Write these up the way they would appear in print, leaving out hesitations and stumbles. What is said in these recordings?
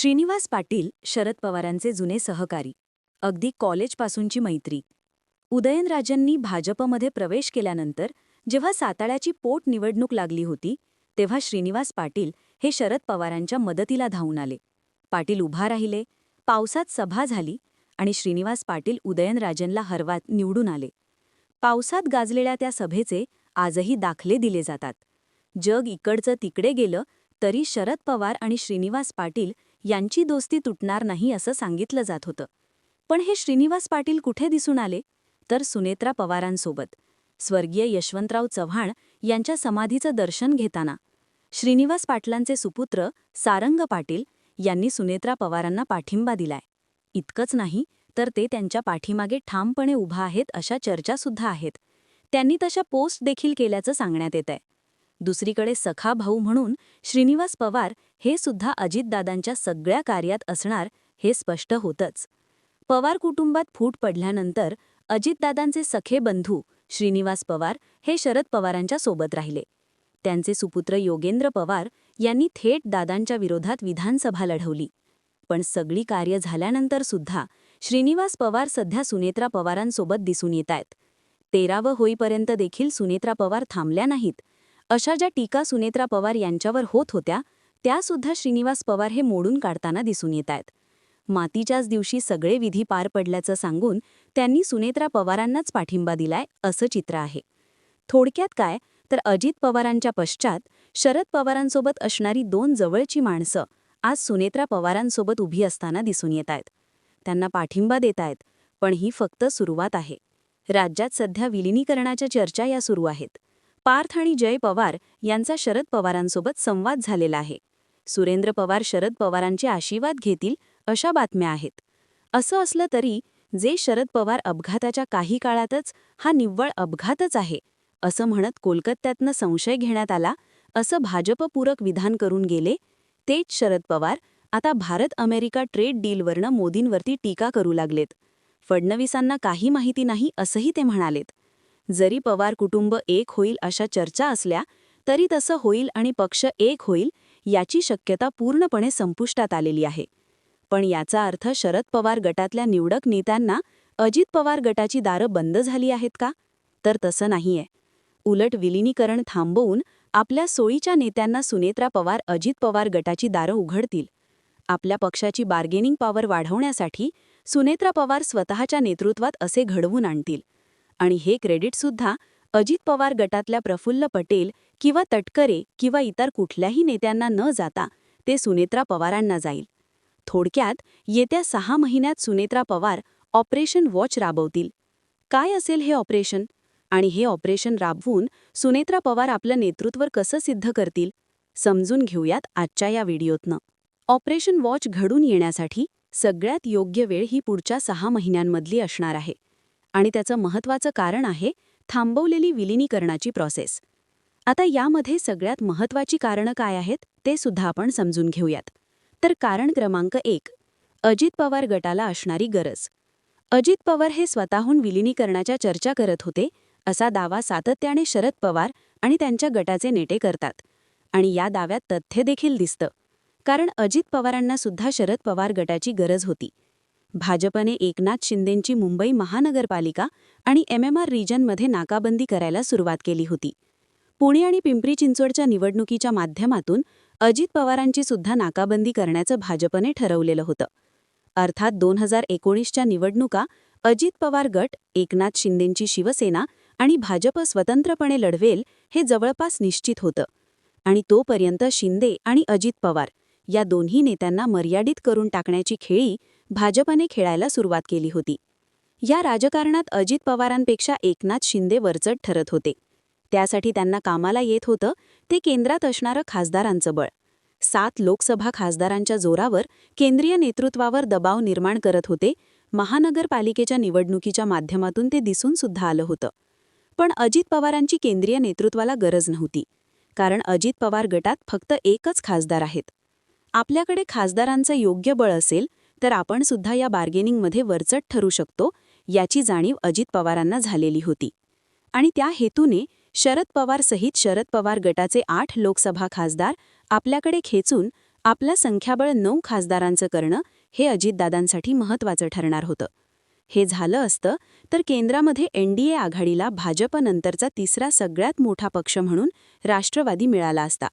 श्रीनिवास पाटील शरद पवारांचे जुने सहकारी. अगदी कॉलेजपासूनची मैत्री. उदयनराजेंनी भाजपमध्ये प्रवेश केल्यानंतर जेव्हा साताळ्याची पोटनिवडणूक लागली होती तेव्हा श्रीनिवास पाटील हे शरद पवारांच्या मदतीला धावून आले. पाटील उभा राहिले, पावसात सभा झाली आणि श्रीनिवास पाटील उदयनराजेंना हरवत निवडून आले. पावसात गाजलेल्या त्या सभेचे आजही दाखले दिले जातात. जग इकडचं तिकडे गेलं तरी शरद पवार आणि श्रीनिवास पाटील यांची दोस्ती तुटणार नाही असं सांगितलं जात होतं. पण हे श्रीनिवास पाटील कुठे दिसून आले? तर सुनेत्रा पवारांसोबत, स्वर्गीय यशवंतराव चव्हाण यांच्या समाधीचं दर्शन घेताना. श्रीनिवास पाटलांचे सुपुत्र सारंग पाटील यांनी सुनेत्रा पवारांना पाठिंबा दिलाय. इतकंच नाही तर ते त्यांच्या पाठीमागे ठामपणे उभा आहेत अशा चर्चासुद्धा आहेत. त्यांनी तशा पोस्ट देखील केल्याचं सांगण्यात येतंय. दुसरीकडे सखा भाऊ म्हणून श्रीनिवास पवार हे सुद्धा अजितदादांच्या सगळ्या कार्यात असणार हे स्पष्ट होतंच. पवार कुटुंबात फूट पडल्यानंतर अजितदादांचे सखे बंधू श्रीनिवास पवार हे शरद पवारांच्या सोबत राहिले. त्यांचे सुपुत्र योगेंद्र पवार यांनी थेट दादांच्या विरोधात विधानसभा लढवली. पण सगळी कार्य झाल्यानंतर सुद्धा श्रीनिवास पवार सध्या सुनेत्रा पवारांसोबत दिसून येतायत. 13वं होईपर्यंत देखील सुनेत्रा पवार थांबल्या नाहीत. अशा ज्या टीका सुनेत्रा पवार यांच्यावर होत होत्या त्यासुद्धा श्रीनिवास पवार हे मोडून काढताना दिसून येतायत. मातीच्याच दिवशी सगळे विधी पार पडल्याचं सांगून त्यांनी सुनेत्रा पवारांनाच पाठिंबा दिलाय असं चित्र आहे. थोडक्यात काय तर अजित पवारांच्या पश्चात शरद पवारांसोबत असणारी दोन जवळची माणसं आज सुनेत्रा पवारांसोबत उभी असताना दिसून येतायत. त्यांना पाठिंबा देतायत. पण ही फक्त सुरुवात आहे. राज्यात सध्या विलिनीकरणाच्या चर्चा या सुरू आहेत. पार्थ आणि जय पवार यांचा शरद पवारांसोबत संवाद झालेला आहे. सुरेंद्र पवार शरद पवारांचे आशीर्वाद घेतील अशा बातम्या आहेत. असं असलं तरी जे शरद पवार अपघाताच्या काही काळातच हा निव्वळ अपघातच आहे असं म्हणत कोलकात्यातनं संशय घेण्यात आला असं भाजपपूरक विधान करून गेले, तेच शरद पवार आता भारत-अमेरिका ट्रेड डीलवरनं मोदींवरती टीका करू लागलेत. फडणवीसांना काही माहिती नाही असंही ते म्हणालेत. जरी पवार कुटुंब एक होईल अशा चर्चा असल्या तरी तसं होईल आणि पक्ष एक होईल याची शक्यता पूर्णपणे संपुष्टात आलेली आहे. पण याचा अर्थ शरद पवार गटातल्या निवडक नेत्यांना अजित पवार गटाची दारं बंद झाली आहेत का? तर तसं नाहीये. उलट विलिनीकरण थांबवून आपल्या सोयीच्या नेत्यांना सुनेत्रा पवार अजित पवार गटाची दारं उघडतील. आपल्या पक्षाची बार्गेनिंग पॉवर वाढवण्यासाठी सुनेत्रा पवार स्वतःच्या नेतृत्वात असे घडवून आणतील. आणि हे क्रेडिटसुद्धा अजित पवार गटातल्या प्रफुल्ल पटेल किंवा तटकरे किंवा इतर कुठल्याही नेत्यांना न जाता ते सुनेत्रा पवारांना जाईल. थोडक्यात येत्या 6 महिन्यात सुनेत्रा पवार ऑपरेशन वॉच राबवतील. काय असेल हे ऑपरेशन? आणि हे ऑपरेशन राबवून सुनेत्रा पवार आपलं नेतृत्व कसं सिद्ध करतील? समजून घेऊयात आजच्या या व्हिडिओतनं. ऑपरेशन वॉच घडून येण्यासाठी सगळ्यात योग्य वेळ ही पुढच्या 6 महिन्यांमधली असणार आहे. आणि त्याचं महत्त्वाचं कारण आहे थांबवलेली विलिनीकरणाची प्रोसेस. आता यामध्ये सगळ्यात महत्त्वाची कारणं काय आहेत ते सुद्धा आपण समजून घेऊयात. तर कारण क्रमांक 1, अजित पवार गटाला असणारी गरज. अजित पवार हे स्वतःहून विलिनीकरणाच्या चर्चा करत होते असा दावा सातत्याने शरद पवार आणि त्यांच्या गटाचे नेते करतात. आणि या दाव्यात तथ्य देखील दिसतं. कारण अजित पवारांना सुद्धा शरद पवार गटाची गरज होती. भाजपने एकनाथ शिंदेंची मुंबई महानगरपालिका आणि MMR रिजनमध्ये नाकाबंदी करायला सुरुवात केली होती. पुणे आणि पिंपरी चिंचवडच्या निवडणुकीच्या माध्यमातून अजित पवारांची सुद्धा नाकाबंदी करण्याचं भाजपने ठरवलेलं होतं. अर्थात 2019च्या निवडणुका अजित पवार गट, एकनाथ शिंदेंची शिवसेना आणि भाजप स्वतंत्रपणे लढवेल हे जवळपास निश्चित होतं. आणि तोपर्यंत शिंदे आणि अजित पवार या दोन्ही नेत्यांना मर्यादित करून टाकण्याची खेळी भाजपने खेळायला सुरुवात केली होती. या राजकारणात अजित पवारांपेक्षा एकनाथ शिंदे वरचढ ठरत होते. त्यासाठी त्यांना कामाला येत होतं ते केंद्रात असणारं खासदारांचं बळ. 7 लोकसभा खासदारांच्या जोरावर केंद्रीय नेतृत्वावर दबाव निर्माण करत होते. महानगरपालिकेच्या निवडणुकीच्या माध्यमातून ते दिसून सुद्धा आलं होतं. पण अजित पवारांची केंद्रीय नेतृत्वाला गरज नव्हती. कारण अजित पवार गटात फक्त एकच खासदार आहेत. आपल्याकडे खासदारांचं योग्य बळ असेल तर आपण सुद्धा या बार्गेनिंगमध्ये वरचढ ठरू शकतो याची जाणीव अजित पवारांना झालेली होती. आणि त्या हेतूने शरद पवार सहित शरद पवार गटाचे 8 लोकसभा खासदार आपल्याकडे खेचून आपलं संख्याबळ 9 खासदारांचं करणं हे अजितदादांसाठी महत्त्वाचं ठरणार होतं. हे झालं असतं तर केंद्रामध्ये एनडीए आघाडीला भाजपनंतरचा तिसरा सगळ्यात मोठा पक्ष म्हणून राष्ट्रवादी मिळाला असता.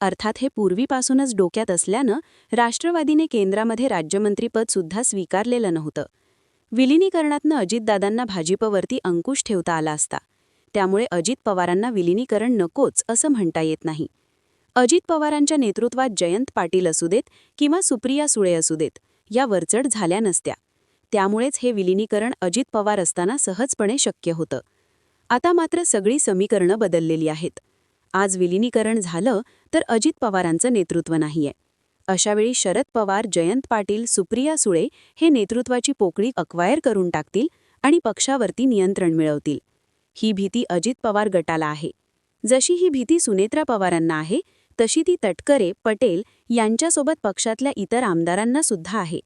अर्थात हे पूर्वीपासूनच डोक्यात असल्यानं राष्ट्रवादीने केंद्रामध्ये राज्यमंत्रीपद सुद्धा स्वीकारलेलं नव्हतं. विलिनीकरणातनं अजितदादांना भाजपवरती अंकुश ठेवता आला असता. त्यामुळे अजित पवारांना विलिनीकरण नकोच असं म्हणता येत नाही. अजित पवारांच्या नेतृत्वात जयंत पाटील असू देत किंवा सुप्रिया सुळे असू देत, या वरचढ झाल्या नसत्या. त्यामुळेच हे विलिनीकरण अजित पवार असताना सहजपणे शक्य होतं. आता मात्र सगळी समीकरणं बदललेली आहेत. आज विलिनीकरण झालं तर अजित पवारांचं नेतृत्व नाहीये. अशावेळी शरद पवार, जयंत पाटील, सुप्रिया सुळे हे नेतृत्वाची पोकळी अक्वायर करून टाकतील आणि पक्षावरती नियंत्रण मिळवतील. ही भीती अजित पवार गटाला आहे. जशी ही भीती सुनेत्रा पवारांना आहे, तशी ती तटकरे, पटेल यांच्यासोबत पक्षातल्या इतर आमदारांना सुद्धा आहे.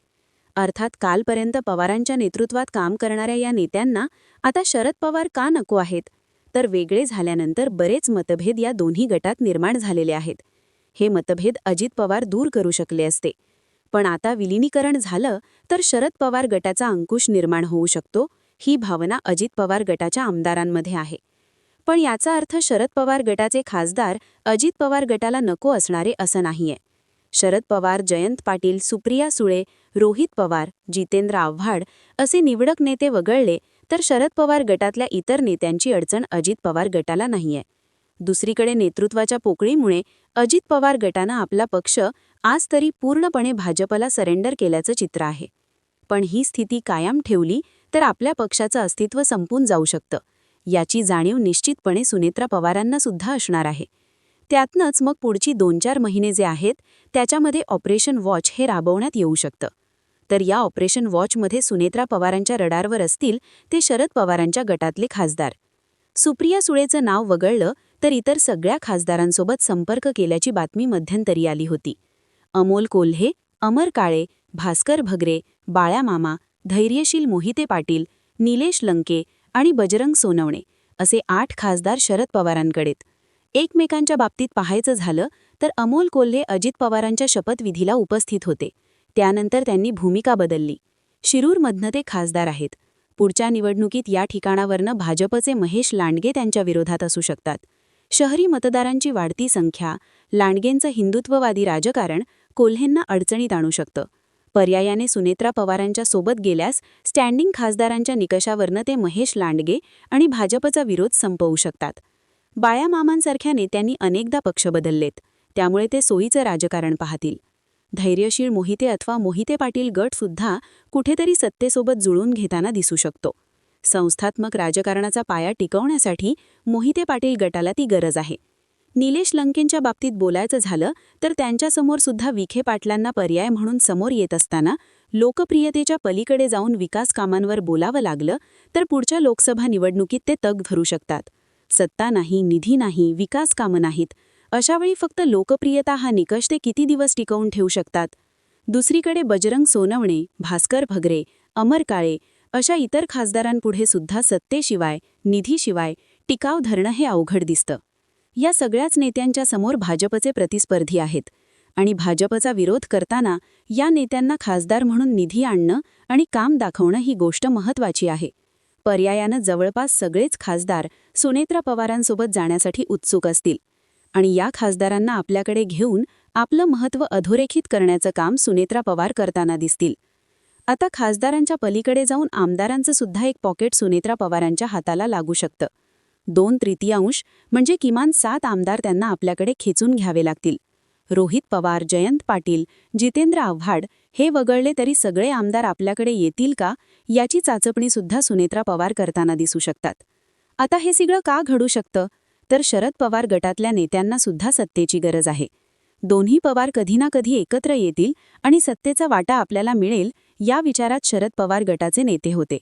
अर्थात कालपर्यंत पवारांच्या नेतृत्वात काम करणाऱ्या या नेत्यांना आता शरद पवार का नको आहेत? तर वेगळे झाल्यानंतर बरेच मतभेद या दोन्ही गटात निर्माण झालेले आहेत. हे मतभेद अजित पवार दूर करू शकले असते. पण आता विलिनीकरण झालं तर शरद पवार गटाचा अंकुश निर्माण होऊ शकतो, ही भावना अजित पवार गटाच्या आमदारांमध्ये आहे. पण याचा अर्थ शरद पवार गटाचे खासदार अजित पवार गटाला नको असणारे असं नाहीये. शरद पवार, जयंत पाटील, सुप्रिया सुळे, रोहित पवार, जितेंद्र आव्हाड असे निवडक नेते वगळले तर शरद पवार गटातल्या इतर नेत्यांची अडचण अजित पवार गटाला नाहीये. दुसरीकडे नेतृत्वाच्या पोकळीमुळे अजित पवार गटानं आपला पक्ष आज तरी पूर्णपणे भाजपला सरेंडर केल्याचं चित्र आहे. पण ही स्थिती कायम ठेवली तर आपल्या पक्षाचं अस्तित्व संपून जाऊ शकतं. याची जाणीव निश्चितपणे सुनेत्रा पवारांना सुद्धा असणार आहे. त्यातनंच मग पुढची 2-4 महिने जे आहेत त्याच्यामध्ये ऑपरेशन वॉच हे राबवण्यात येऊ शकतं. तर या ऑपरेशन वॉचमध्ये सुनेत्रा पवारांच्या रडारवर असतील ते शरद पवारांच्या गटातले खासदार. सुप्रिया सुळेचं नाव वगळलं तर इतर सगळ्या खासदारांसोबत संपर्क केल्याची बातमी मध्यंतरी आली होती. अमोल कोल्हे, अमर काळे, भास्कर भगरे, बाळ्या मामा, धैर्यशील मोहिते पाटील, निलेश लंके आणि बजरंग सोनवणे असे 8 खासदार शरद पवारांकडेत. एकमेकांच्या बाबतीत पाहायचं झालं तर अमोल कोल्हे अजित पवारांच्या शपथविधीला उपस्थित होते. त्यानंतर त्यांनी भूमिका बदलली. शिरूरमधनं ते खासदार आहेत. पुढच्या निवडणुकीत या ठिकाणावरनं भाजपचे महेश लांडगे त्यांच्या विरोधात असू शकतात. शहरी मतदारांची वाढती संख्या, लांडगेंचं हिंदुत्ववादी राजकारण कोल्हेंना अडचणीत आणू शकतं. पर्यायाने सुनेत्रा पवारांच्या सोबत गेल्यास स्टँडिंग खासदारांच्या निकषावरनं ते महेश लांडगे आणि भाजपचा विरोध संपवू शकतात. बाळ्या मामांसारख्या नेत्यांनी अनेकदा पक्ष बदललेत, त्यामुळे ते सोयीचं राजकारण पाहतील. धैर्यशील मोहिते अथवा मोहिते पाटील गटसुद्धा कुठेतरी सत्तेसोबत जुळून घेताना दिसू शकतो. संस्थात्मक राजकारणाचा पाया टिकवण्यासाठी मोहिते पाटील गटाला ती गरज आहे. निलेश लंकेंच्या बाबतीत बोलायचं झालं तर त्यांच्यासमोर सुद्धा विखे पाटलांना पर्याय म्हणून समोर येत असताना लोकप्रियतेच्या पलीकडे जाऊन विकास कामांवर बोलावं लागलं तर पुढच्या लोकसभा निवडणुकीत ते तग धरू शकतात. सत्ता नाही, निधी नाही, विकास कामं नाहीत, अशावेळी फक्त लोकप्रियता हा निकष ते किती दिवस टिकवून ठेवू शकतात? दुसरीकडे बजरंग सोनवणे, भास्कर भगरे, अमर काळे अशा इतर खासदारांपुढे सुद्धा सत्तेशिवाय, निधीशिवाय टिकाव धरणं हे अवघड दिसतं. या सगळ्याच नेत्यांच्या समोर भाजपचे प्रतिस्पर्धी आहेत आणि भाजपचा विरोध करताना या नेत्यांना खासदार म्हणून निधी आणणं आणि काम दाखवणं ही गोष्ट महत्त्वाची आहे. पर्यायानं जवळपास सगळेच खासदार सुनेत्रा पवारांसोबत जाण्यासाठी उत्सुक असतील आणि या खासदारांना आपल्याकडे घेऊन आपलं महत्त्व अधोरेखित करण्याचं काम सुनेत्रा पवार करताना दिसतील. आता खासदारांच्या पलीकडे जाऊन आमदारांचं सुद्धा एक पॉकेट सुनेत्रा पवारांच्या हाताला लागू शकतं. 2/3 म्हणजे किमान 7 आमदार त्यांना आपल्याकडे खेचून घ्यावे लागतील. रोहित पवार, जयंत पाटील, जितेंद्र आव्हाड हे वगळले तरी सगळे आमदार आपल्याकडे येतील का याची चाचपणीसुद्धा सुनेत्रा पवार करताना दिसू शकतात. आता हे सगळं का घडू शकतं? तर शरद पवार गटातल्या नेत्यांना सुद्धा सत्तेची गरज आहे. दोन्ही पवार कधी ना कधी एकत्र येतील आणि सत्तेचा वाटा आपल्याला मिळेल या विचारात शरद पवार गटाचे नेते होते.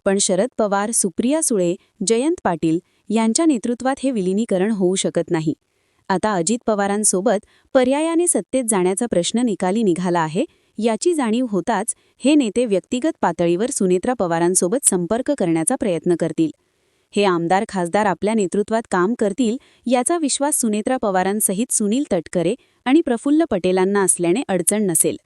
पण शरद पवार, सुप्रिया सुळे, जयंत पाटील यांच्या नेतृत्वात हे विलिनीकरण होऊ शकत नाही. आता अजित पवारांसोबत पर्यायाने सत्तेत जाण्याचा प्रश्न निकाली निघाला आहे याची जाणीव होताच हे नेते व्यक्तिगत पातळीवर सुनेत्रा पवारांसोबत संपर्क करण्याचा प्रयत्न करतील. हे आमदार खासदार आपल्या नेतृत्वात काम करतील याचा विश्वास सुनेत्रा पवारांसहित सुनील तटकरे आणि प्रफुल्ल पटेलांना असल्याने अडचण नसेल.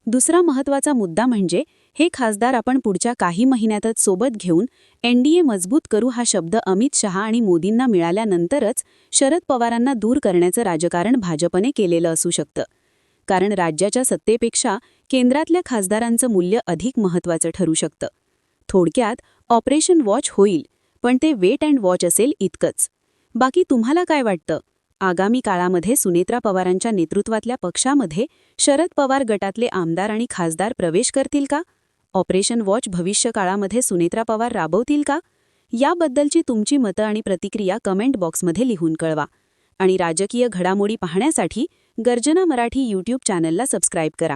दुसरा महत्त्वाचा मुद्दा म्हणजे हे खासदार आपण पुढच्या काही महिन्यातच सोबत घेऊन एनडीए मजबूत करू हा शब्द अमित शहा आणि मोदींना मिळाल्यानंतरच शरद पवारांना दूर करण्याचं राजकारण भाजपने केलेलं असू शकतं. कारण राज्याच्या सत्तेपेक्षा केंद्रातल्या खासदारांचं मूल्य अधिक महत्त्वाचं ठरू शकतं. थोडक्यात ऑपरेशन वॉच होईल, पण ते वेट अँड वॉच असेल इतकंच. बाकी तुम्हाला काय वाटतं? आगामी काळामध्ये सुनेत्रा पवारांच्या नेतृत्वातल्या पक्षामध्ये शरद पवार गटातले आमदार आणि खासदार प्रवेश करतील का? ऑपरेशन वॉच भविष्य काळामध्ये सुनेत्रा पवार राबवतील का? याबद्दलची तुमची मतं आणि प्रतिक्रिया कमेंट बॉक्समध्ये लिहून कळवा. आणि राजकीय घडामोडी पाहण्यासाठी गर्जना मराठी यूट्यूब चॅनलला सबस्क्राईब करा.